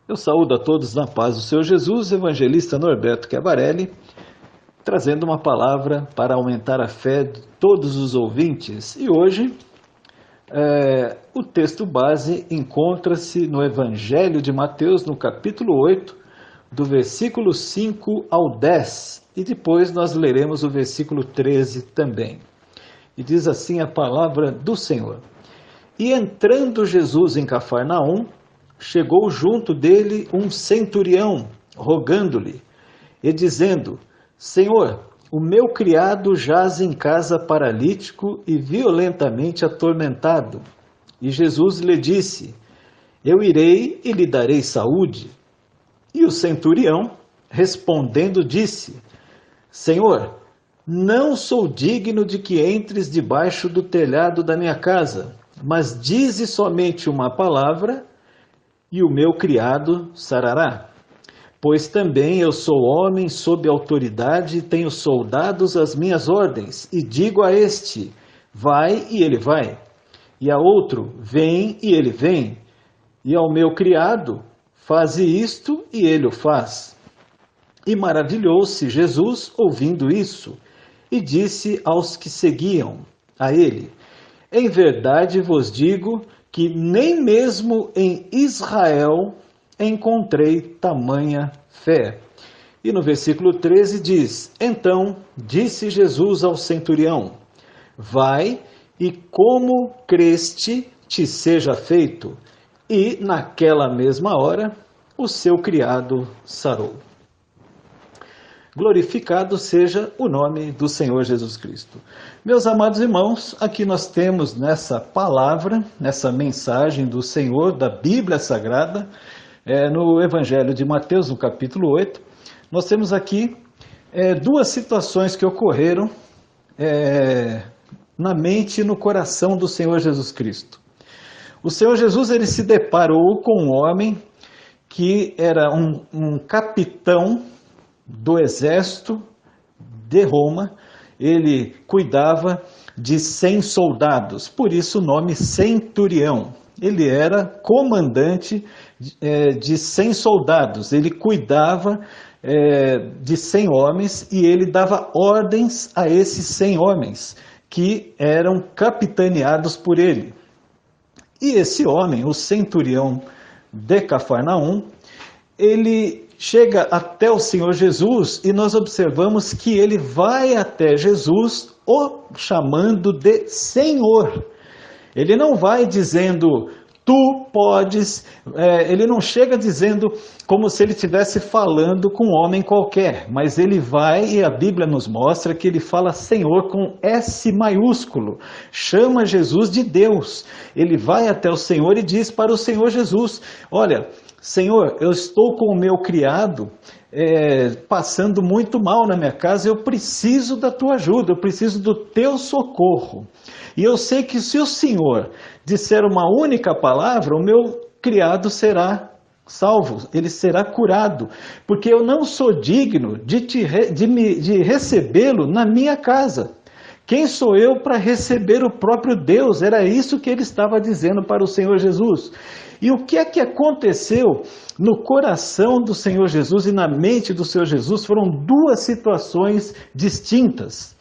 Eu saúdo a todos na paz do Senhor Jesus, evangelista Norberto Chiavarelli, trazendo uma palavra para aumentar a fé de todos os ouvintes. E hoje, o texto base encontra-se no Evangelho de Mateus, no capítulo 8, do versículo 5 ao 10, e depois nós leremos o versículo 13 também. E diz assim a palavra do Senhor: E entrando Jesus em Cafarnaum, chegou junto dele um centurião, rogando-lhe, e dizendo: Senhor, o meu criado jaz em casa paralítico e violentamente atormentado. E Jesus lhe disse: Eu irei e lhe darei saúde. E o centurião, respondendo, disse: Senhor, não sou digno de que entres debaixo do telhado da minha casa, mas dize somente uma palavra, e o meu criado sarará. Pois também eu sou homem sob autoridade e tenho soldados às minhas ordens, e digo a este, vai, e ele vai, e a outro, vem, e ele vem, e ao meu criado, faze isto, e ele o faz. E maravilhou-se Jesus ouvindo isso, e disse aos que seguiam a ele: Em verdade vos digo que nem mesmo em Israel encontrei tamanha fé. E no versículo 13 diz: Então disse Jesus ao centurião: Vai, e como creste te seja feito. E naquela mesma hora o seu criado sarou. Glorificado seja o nome do Senhor Jesus Cristo. Meus amados irmãos, aqui nós temos nessa palavra, nessa mensagem do Senhor, da Bíblia Sagrada, no Evangelho de Mateus, no capítulo 8, nós temos aqui duas situações que ocorreram na mente e no coração do Senhor Jesus Cristo. O Senhor Jesus ele se deparou com um homem que era um capitão do exército de Roma. Ele cuidava de 100 soldados, por isso o nome centurião. Ele era comandante de 100 soldados, ele cuidava de 100 homens e ele dava ordens a esses 100 homens que eram capitaneados por ele. E esse homem, o centurião de Cafarnaum, ele chega até o Senhor Jesus e nós observamos que ele vai até Jesus o chamando de Senhor. Ele não vai dizendo, tu podes, ele não chega dizendo como se ele estivesse falando com um homem qualquer, mas ele vai, e a Bíblia nos mostra que ele fala Senhor com S maiúsculo, chama Jesus de Deus. Ele vai até o Senhor e diz para o Senhor Jesus: olha, Senhor, eu estou com o meu criado passando muito mal na minha casa, eu preciso da tua ajuda, eu preciso do teu socorro. E eu sei que se o Senhor disser uma única palavra, o meu criado será salvo, ele será curado, porque eu não sou digno de recebê-lo na minha casa. Quem sou eu para receber o próprio Deus? Era isso que ele estava dizendo para o Senhor Jesus. E o que é que aconteceu no coração do Senhor Jesus e na mente do Senhor Jesus? Foram duas situações distintas.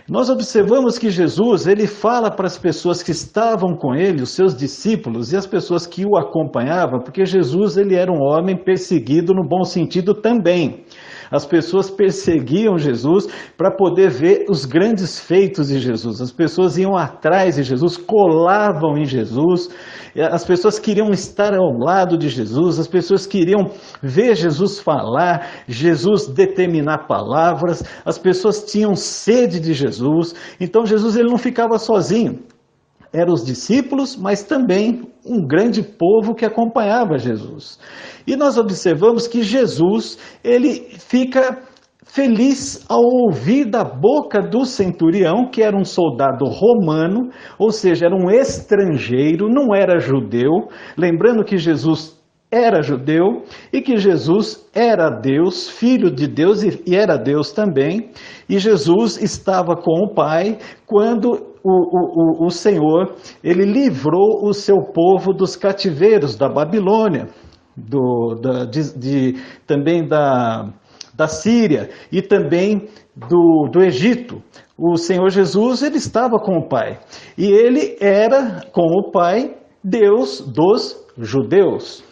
Nós observamos que Jesus, ele fala para as pessoas que estavam com ele, os seus discípulos e as pessoas que o acompanhavam, porque Jesus ele era um homem perseguido no bom sentido também. As pessoas perseguiam Jesus para poder ver os grandes feitos de Jesus. As pessoas iam atrás de Jesus, colavam em Jesus. As pessoas queriam estar ao lado de Jesus. As pessoas queriam ver Jesus falar, Jesus determinar palavras. As pessoas tinham sede de Jesus. Então Jesus ele não ficava sozinho. Eram os discípulos, mas também um grande povo que acompanhava Jesus. E nós observamos que Jesus, ele fica feliz ao ouvir da boca do centurião, que era um soldado romano, ou seja, era um estrangeiro, não era judeu. Lembrando que Jesus era judeu e que Jesus era Deus, filho de Deus e era Deus também. E Jesus estava com o Pai quando o Senhor, ele livrou o seu povo dos cativeiros da Babilônia. também da Síria e também do Egito. O Senhor Jesus, ele estava com o Pai. E ele era, com o Pai, Deus dos judeus.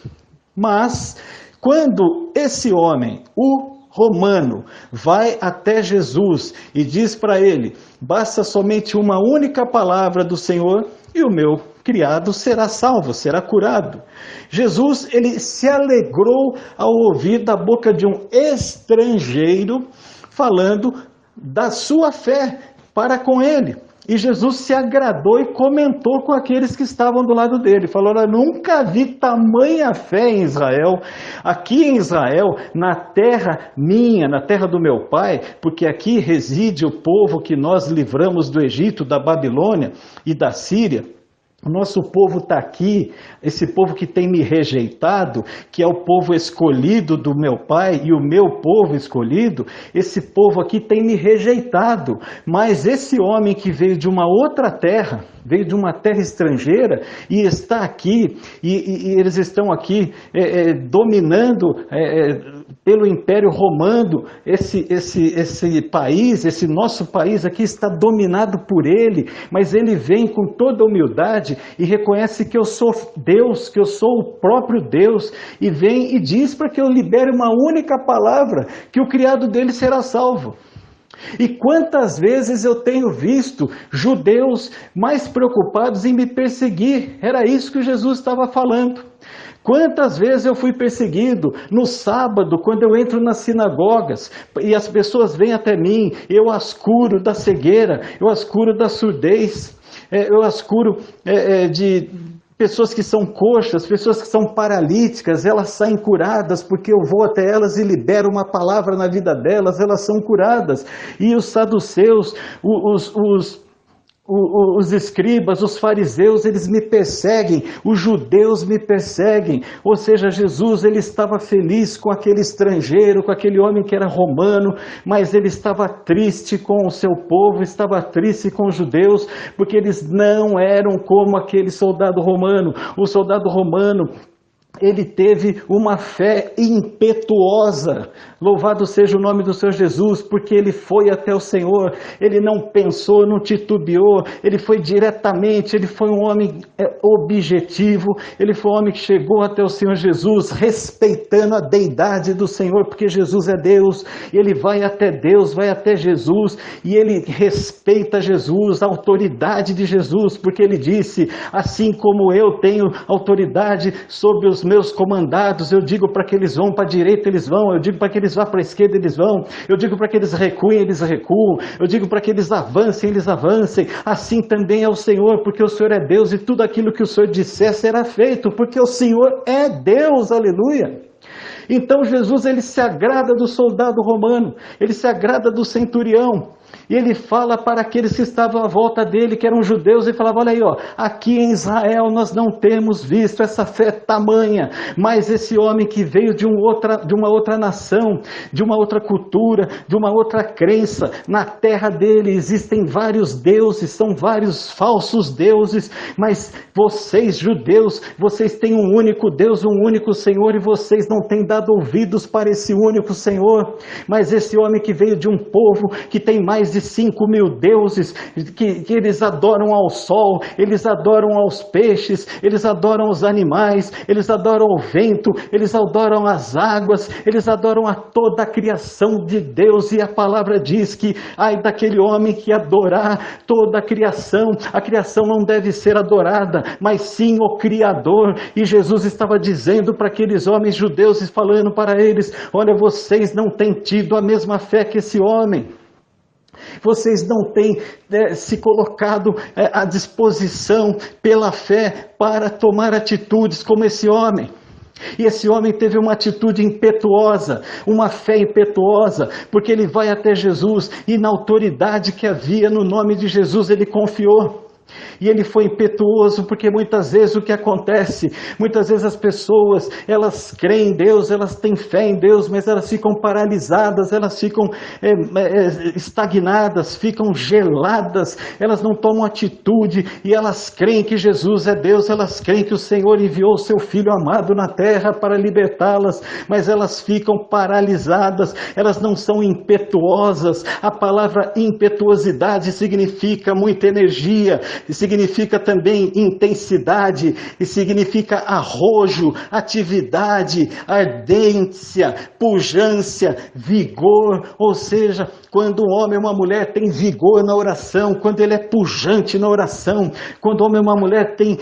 Mas, quando esse homem, o romano, vai até Jesus e diz para ele: basta somente uma única palavra do Senhor e o meu criado será salvo, será curado. Jesus, ele se alegrou ao ouvir da boca de um estrangeiro falando da sua fé para com ele. E Jesus se agradou e comentou com aqueles que estavam do lado dele. Falou: olha, nunca vi tamanha fé em Israel. Aqui em Israel, na terra minha, na terra do meu pai, porque aqui reside o povo que nós livramos do Egito, da Babilônia e da Síria. O nosso povo está aqui, esse povo que tem me rejeitado, que é o povo escolhido do meu pai e o meu povo escolhido, esse povo aqui tem me rejeitado. Mas esse homem que veio de uma outra terra, veio de uma terra estrangeira e está aqui, e eles estão aqui dominando pelo Império Romano, esse país, esse nosso país aqui está dominado por ele, mas ele vem com toda humildade e reconhece que eu sou Deus, que eu sou o próprio Deus, e vem e diz para que eu libere uma única palavra, que o criado dele será salvo. E quantas vezes eu tenho visto judeus mais preocupados em me perseguir? Era isso que Jesus estava falando. Quantas vezes eu fui perseguido no sábado, quando eu entro nas sinagogas, e as pessoas vêm até mim, eu as curo da cegueira, eu as curo da surdez, eu as curo de pessoas que são coxas, pessoas que são paralíticas, elas saem curadas porque eu vou até elas e libero uma palavra na vida delas, elas são curadas. E os saduceus, os escribas, os fariseus, eles me perseguem, os judeus me perseguem. Ou seja, Jesus, ele estava feliz com aquele estrangeiro, com aquele homem que era romano, mas ele estava triste com o seu povo, estava triste com os judeus, porque eles não eram como aquele soldado romano. O soldado romano, ele teve uma fé impetuosa. Louvado seja o nome do Senhor Jesus, porque ele foi até o Senhor, ele não pensou, não titubeou, ele foi diretamente, ele foi um homem objetivo, ele foi um homem que chegou até o Senhor Jesus, respeitando a deidade do Senhor, porque Jesus é Deus, e ele vai até Deus, vai até Jesus, e ele respeita Jesus, a autoridade de Jesus, porque ele disse: assim como eu tenho autoridade sobre os meus comandados, eu digo para que eles vão para a direita, eles vão, eu digo para que eles vá para a esquerda, eles vão, eu digo para que eles recuem, eles recuam, eu digo para que eles avancem, assim também é o Senhor, porque o Senhor é Deus, e tudo aquilo que o Senhor disser será feito, porque o Senhor é Deus, aleluia. Então Jesus, ele se agrada do soldado romano, ele se agrada do centurião, e ele fala para aqueles que estavam à volta dele, que eram judeus, e falava: olha aí, ó, aqui em Israel nós não temos visto essa fé tamanha, mas esse homem que veio de uma outra nação, de uma outra cultura, de uma outra crença, na terra dele existem vários deuses, são vários falsos deuses, mas vocês judeus, vocês têm um único Deus, um único Senhor, e vocês não têm dado ouvidos para esse único Senhor. Mas esse homem que veio de um povo que tem mais de 5.000 deuses, que eles adoram ao sol, eles adoram aos peixes, eles adoram os animais, eles adoram o vento, eles adoram as águas, eles adoram a toda a criação de Deus, e a palavra diz que ai daquele homem que adorar toda a criação não deve ser adorada, mas sim o Criador. E Jesus estava dizendo para aqueles homens judeus, e falando para eles: olha, vocês não têm tido a mesma fé que esse homem. Vocês não têm se colocado à disposição pela fé para tomar atitudes como esse homem. E esse homem teve uma atitude impetuosa, uma fé impetuosa, porque ele vai até Jesus e na autoridade que havia no nome de Jesus ele confiou. E ele foi impetuoso porque muitas vezes o que acontece, muitas vezes as pessoas, elas creem em Deus, elas têm fé em Deus, mas elas ficam paralisadas, elas ficam estagnadas, ficam geladas, elas não tomam atitude e elas creem que Jesus é Deus, elas creem que o Senhor enviou o seu Filho amado na terra para libertá-las, mas elas ficam paralisadas, elas não são impetuosas. A palavra impetuosidade significa muita energia, significa também intensidade, e significa arrojo, atividade, ardência, pujança, vigor. Ou seja, quando um homem ou uma mulher tem vigor na oração, quando ele é pujante na oração, quando um homem ou uma mulher tem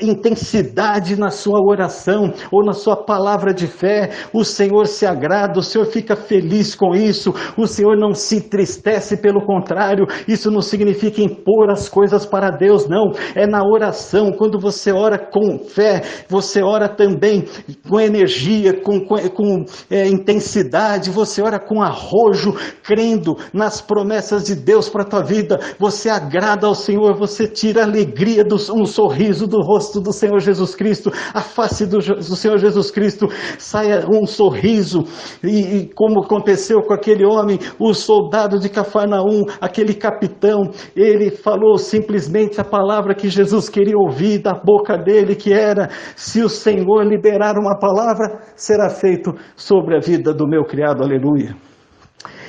intensidade na sua oração ou na sua palavra de fé, o Senhor se agrada, o Senhor fica feliz com isso, o Senhor não se entristece, pelo contrário, isso não significa impor as coisas para Deus, não, é na oração, quando você ora com fé, você ora também com energia, com intensidade, você ora com arrojo, crendo nas promessas de Deus para a tua vida, você agrada ao Senhor, você tira a alegria, um sorriso do rosto do Senhor Jesus Cristo, a face do Senhor Jesus Cristo, saia um sorriso, e como aconteceu com aquele homem, o soldado de Cafarnaum, aquele capitão, ele falou simplesmente a palavra que Jesus queria ouvir da boca dele, que era: se o Senhor liberar uma palavra, será feito sobre a vida do meu criado, aleluia.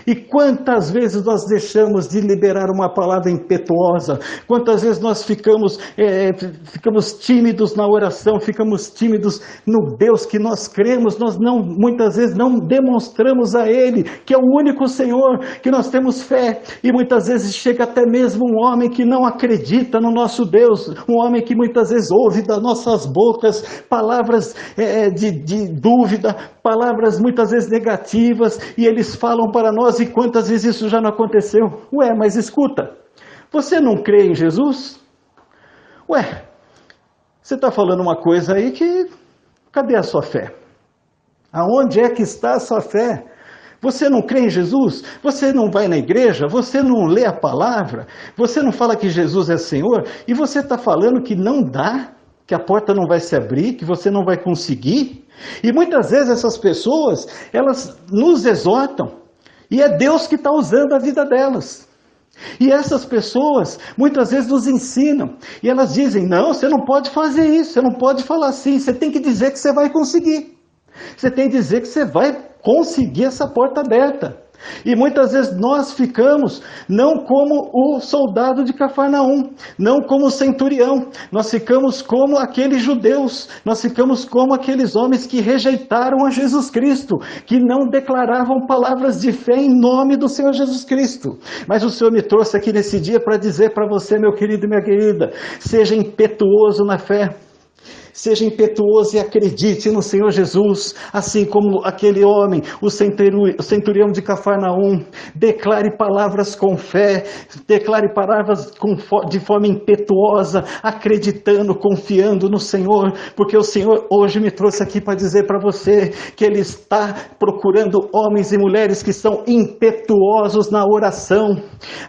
E quantas vezes nós deixamos de liberar uma palavra impetuosa, quantas vezes nós ficamos tímidos na oração, ficamos tímidos no Deus que nós cremos, nós muitas vezes não demonstramos a Ele, que é o único Senhor, que nós temos fé, e muitas vezes chega até mesmo um homem que não acredita no nosso Deus, um homem que muitas vezes ouve das nossas bocas palavras de dúvida, palavras muitas vezes negativas, e eles falam para nós, e quantas vezes isso já não aconteceu? Ué, mas escuta, você não crê em Jesus? Ué, você está falando uma coisa aí que... cadê a sua fé? Aonde é que está a sua fé? Você não crê em Jesus? Você não vai na igreja? Você não lê a palavra? Você não fala que Jesus é Senhor? E você está falando que não dá? Que a porta não vai se abrir? Que você não vai conseguir? E muitas vezes essas pessoas, elas nos exortam. E é Deus que está usando a vida delas. E essas pessoas muitas vezes nos ensinam. E elas dizem: não, você não pode fazer isso, você não pode falar assim, você tem que dizer que você vai conseguir. Você tem que dizer que você vai conseguir essa porta aberta. E muitas vezes nós ficamos não como o soldado de Cafarnaum, não como o centurião, nós ficamos como aqueles judeus, nós ficamos como aqueles homens que rejeitaram a Jesus Cristo, que não declaravam palavras de fé em nome do Senhor Jesus Cristo. Mas o Senhor me trouxe aqui nesse dia para dizer para você, meu querido e minha querida, seja impetuoso na fé. Seja impetuoso e acredite no Senhor Jesus, assim como aquele homem, o centurião de Cafarnaum. Declare palavras com fé, declare palavras de forma impetuosa, acreditando, confiando no Senhor, porque o Senhor hoje me trouxe aqui para dizer para você que Ele está procurando homens e mulheres que são impetuosos na oração.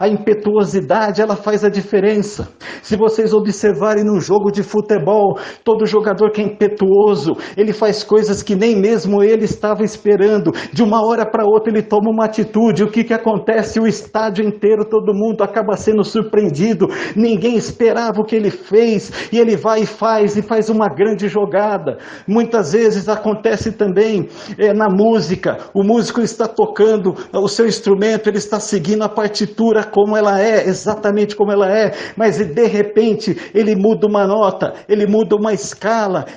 A impetuosidade, ela faz a diferença. Se vocês observarem no jogo de futebol, todo jogador que é impetuoso, ele faz coisas que nem mesmo ele estava esperando. De uma hora para outra ele toma uma atitude. O que acontece? O estádio inteiro, todo mundo acaba sendo surpreendido. Ninguém esperava o que ele fez. E ele vai e faz uma grande jogada. Muitas vezes acontece também na música. O músico está tocando o seu instrumento, ele está seguindo a partitura como ela é, exatamente como ela é. Mas de repente ele muda uma nota, ele muda uma escala,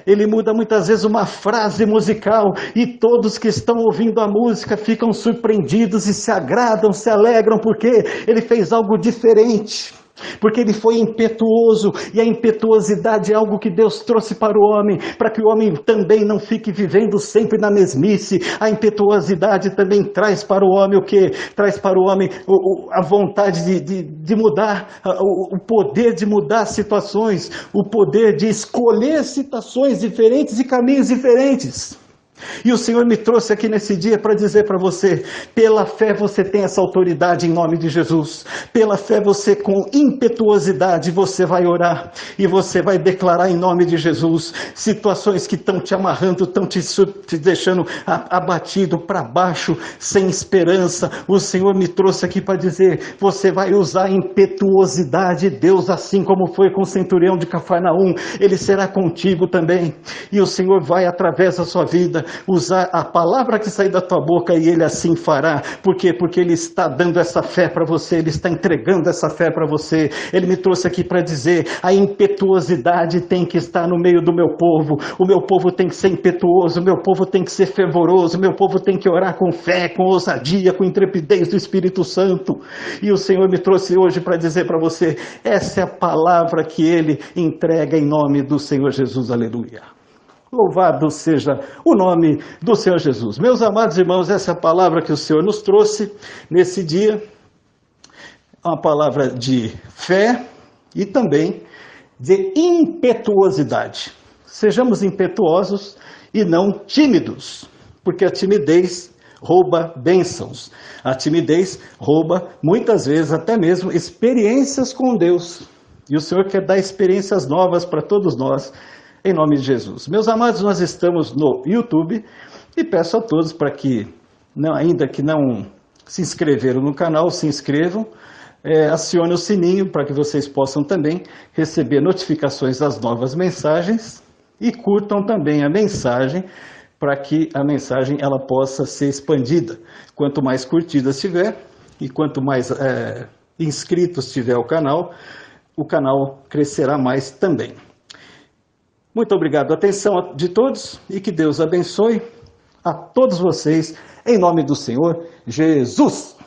ele muda muitas vezes uma frase musical, e todos que estão ouvindo a música ficam surpreendidos e se agradam, se alegram, porque ele fez algo diferente. Porque ele foi impetuoso, e a impetuosidade é algo que Deus trouxe para o homem, para que o homem também não fique vivendo sempre na mesmice. A impetuosidade também traz para o homem o quê? Traz para o homem a vontade de mudar, o poder de mudar situações, o poder de escolher situações diferentes e caminhos diferentes. E o Senhor me trouxe aqui nesse dia para dizer para você, pela fé você tem essa autoridade em nome de Jesus. Pela fé você com impetuosidade você vai orar e você vai declarar em nome de Jesus situações que estão te amarrando, estão te deixando abatido para baixo, sem esperança. O Senhor me trouxe aqui para dizer, você vai usar a impetuosidade de Deus, assim como foi com o centurião de Cafarnaum, ele será contigo também. E o Senhor vai através da sua vida usar a palavra que sair da tua boca e Ele assim fará. Por quê? Porque Ele está dando essa fé para você, Ele está entregando essa fé para você. Ele me trouxe aqui para dizer, a impetuosidade tem que estar no meio do meu povo. O meu povo tem que ser impetuoso, o meu povo tem que ser fervoroso, o meu povo tem que orar com fé, com ousadia, com intrepidez do Espírito Santo. E o Senhor me trouxe hoje para dizer para você, essa é a palavra que Ele entrega em nome do Senhor Jesus. Aleluia. Louvado seja o nome do Senhor Jesus. Meus amados irmãos, essa é a palavra que o Senhor nos trouxe nesse dia. Uma palavra de fé e também de impetuosidade. Sejamos impetuosos e não tímidos, porque a timidez rouba bênçãos. A timidez rouba, muitas vezes, até mesmo experiências com Deus. E o Senhor quer dar experiências novas para todos nós, em nome de Jesus. Meus amados, nós estamos no YouTube e peço a todos para que, ainda que não se inscreveram no canal, se inscrevam, acione o sininho para que vocês possam também receber notificações das novas mensagens e curtam também a mensagem para que a mensagem ela possa ser expandida. Quanto mais curtidas tiver e quanto mais inscritos tiver o canal crescerá mais também. Muito obrigado. Atenção de todos e que Deus abençoe a todos vocês, em nome do Senhor Jesus.